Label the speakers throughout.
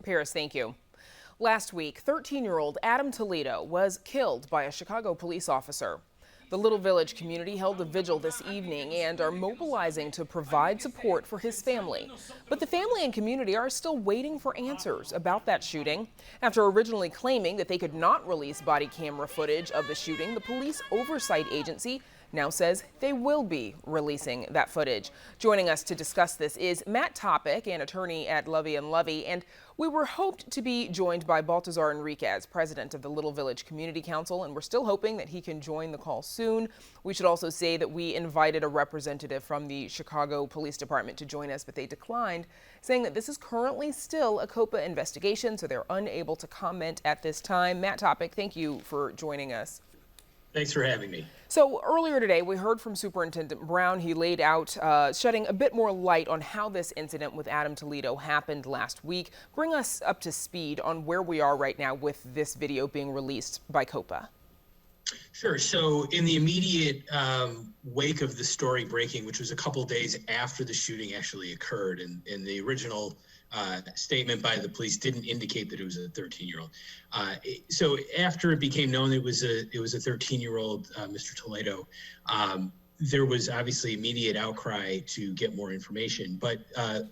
Speaker 1: Paris, thank you. Last week, 13-year-old Adam Toledo was killed by a Chicago police officer. The Little Village community held a vigil this evening and are mobilizing to provide support for his family. But the family and community are still waiting for answers about that shooting. After originally claiming that they could not release body camera footage of the shooting, the police oversight agency now says they will be releasing that footage. Joining us to discuss this is Matt Topic, an attorney at Lovey & Lovey, and we were hoped to be joined by Baltazar Enriquez, president of the Little Village Community Council, and we're still hoping that he can join the call soon. We should also say that we invited a representative from the Chicago Police Department to join us, but they declined, saying that this is currently still a COPA investigation, so they're unable to comment at this time. Matt Topic, thank you for joining us.
Speaker 2: Thanks for having me.
Speaker 1: So earlier today, we heard from Superintendent Brown. He laid out shedding a bit more light on how this incident with Adam Toledo happened last week. Bring us up to speed on where we are right now with this video being released by COPA.
Speaker 2: Sure. So in the immediate wake of the story breaking, which was a couple days after the shooting actually occurred, and the original statement by the police didn't indicate that it was a 13-year-old. So after it became known it was a 13-year-old, Mr. Toledo, there was obviously immediate outcry to get more information. But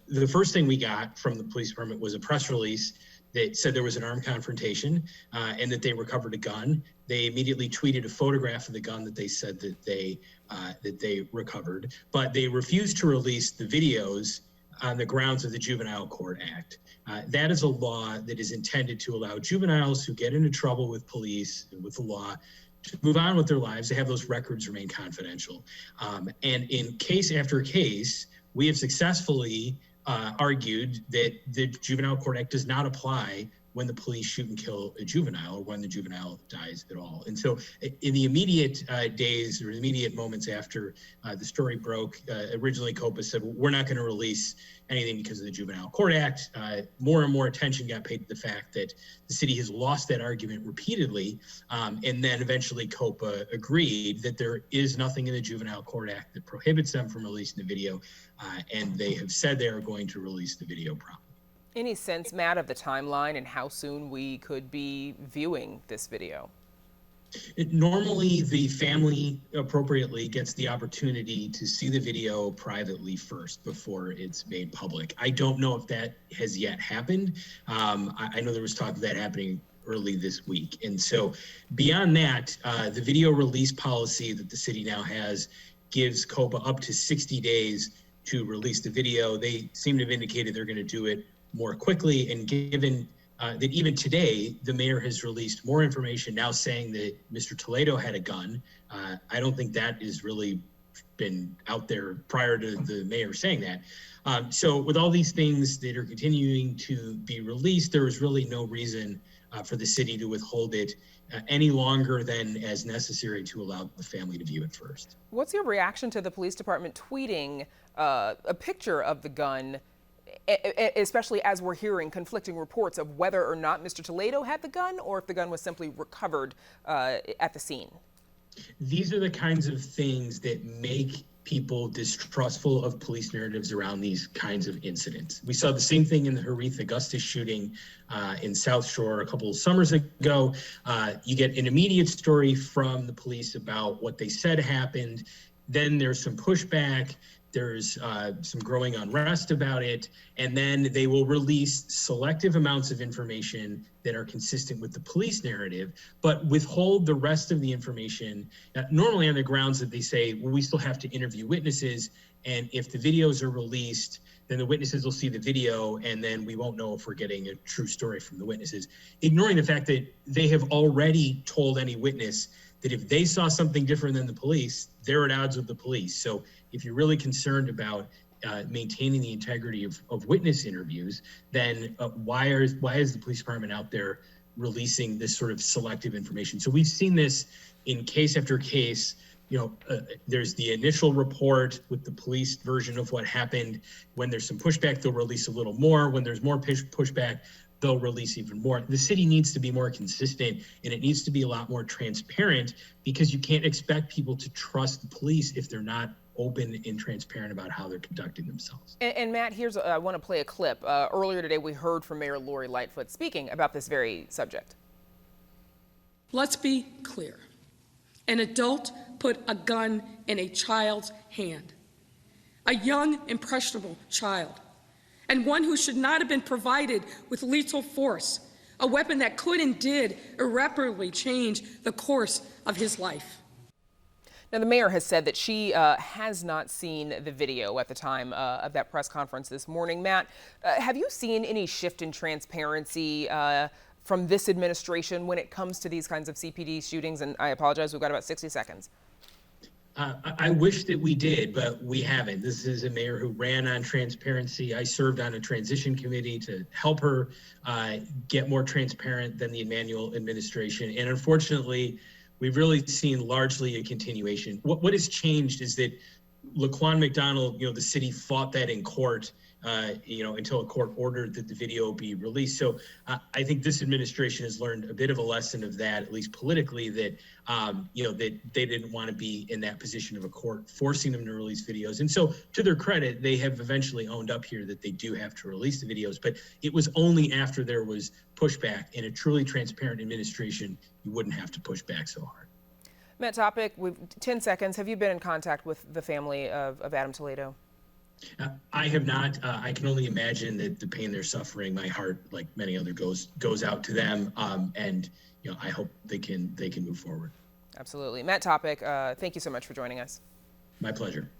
Speaker 2: the first thing we got from the police department was a press release that said there was an armed confrontation and that they recovered a gun. They immediately tweeted a photograph of the gun that they said that they recovered, but they refused to release the videos on the grounds of the Juvenile Court Act. That is a law that is intended to allow juveniles who get into trouble with police and with the law to move on with their lives, to have those records remain confidential. And in case after case, we have successfully argued that the Juvenile Court Act does not apply when the police shoot and kill a juvenile or when the juvenile dies at all. And so in the immediate days or immediate moments after the story broke, originally COPA said, well, we're not going to release anything because of the Juvenile Court Act. More and more attention got paid to the fact that the city has lost that argument repeatedly. And then eventually COPA agreed that there is nothing in the Juvenile Court Act that prohibits them from releasing the video. And they have said they are going to release the video promptly.
Speaker 1: Any sense, Matt, of the timeline and how soon we could be viewing this video?
Speaker 2: Normally, the family appropriately gets the opportunity to see the video privately first before it's made public. I don't know if that has yet happened. I know there was talk of that happening early this week. And so beyond that, the video release policy that the city now has gives COPA up to 60 days to release the video. They seem to have indicated they're going to do it more quickly, and given that even today the mayor has released more information now saying that Mr. Toledo had a gun. I don't think that has really been out there prior to the mayor saying that. So with all these things that are continuing to be released, there is really no reason for the city to withhold it any longer than as necessary to allow the family to view it first.
Speaker 1: What's your reaction to the police department tweeting a picture of the gun, especially as we're hearing conflicting reports of whether or not Mr. Toledo had the gun or if the gun was simply recovered at the scene?
Speaker 2: These are the kinds of things that make people distrustful of police narratives around these kinds of incidents. We saw the same thing in the Harith Augustus shooting in South Shore a couple of summers ago. You get an immediate story from the police about what they said happened. Then there's some pushback. There's some growing unrest about it, and then they will release selective amounts of information that are consistent with the police narrative, but withhold the rest of the information, normally on the grounds that they say, well, we still have to interview witnesses, and if the videos are released, then the witnesses will see the video, and then we won't know if we're getting a true story from the witnesses, ignoring the fact that they have already told any witness that if they saw something different than the police, they're at odds with the police. So if you're really concerned about maintaining the integrity of witness interviews, then why is the police department out there releasing this sort of selective information? So we've seen this in case after case. There's the initial report with the police version of what happened. When there's some pushback, they'll release a little more. When there's more pushback, they'll release even more. The city needs to be more consistent, and it needs to be a lot more transparent, because you can't expect people to trust the police if they're not open and transparent about how they're conducting themselves.
Speaker 1: And Matt, I want to play a clip. Earlier today, we heard from Mayor Lori Lightfoot speaking about this very subject.
Speaker 3: Let's be clear. An adult put a gun in a child's hand, a young, impressionable child, and one who should not have been provided with lethal force, a weapon that could and did irreparably change the course of his life.
Speaker 1: Now, the mayor has said that she has not seen the video at the time of that press conference this morning. Matt, have you seen any shift in transparency from this administration when it comes to these kinds of CPD shootings? And I apologize, we've got about 60 seconds.
Speaker 2: I wish that we did, but we haven't. This is a mayor who ran on transparency. I served on a transition committee to help her get more transparent than the Emanuel administration. And unfortunately, we've really seen largely a continuation. What has changed is that Laquan McDonald, the city fought that in court, until a court ordered that the video be released. So I think this administration has learned a bit of a lesson of that, at least politically, that, that they didn't want to be in that position of a court forcing them to release videos. And so to their credit, they have eventually owned up here that they do have to release the videos. But it was only after there was pushback. In a truly transparent administration, you wouldn't have to push back so hard.
Speaker 1: Matt Topic, we've 10 seconds. Have you been in contact with the family of Adam Toledo?
Speaker 2: I have not. I can only imagine that the pain they're suffering. My heart, like many other, goes out to them, and I hope they can move forward.
Speaker 1: Absolutely. Matt Topic, thank you so much for joining us.
Speaker 2: My pleasure.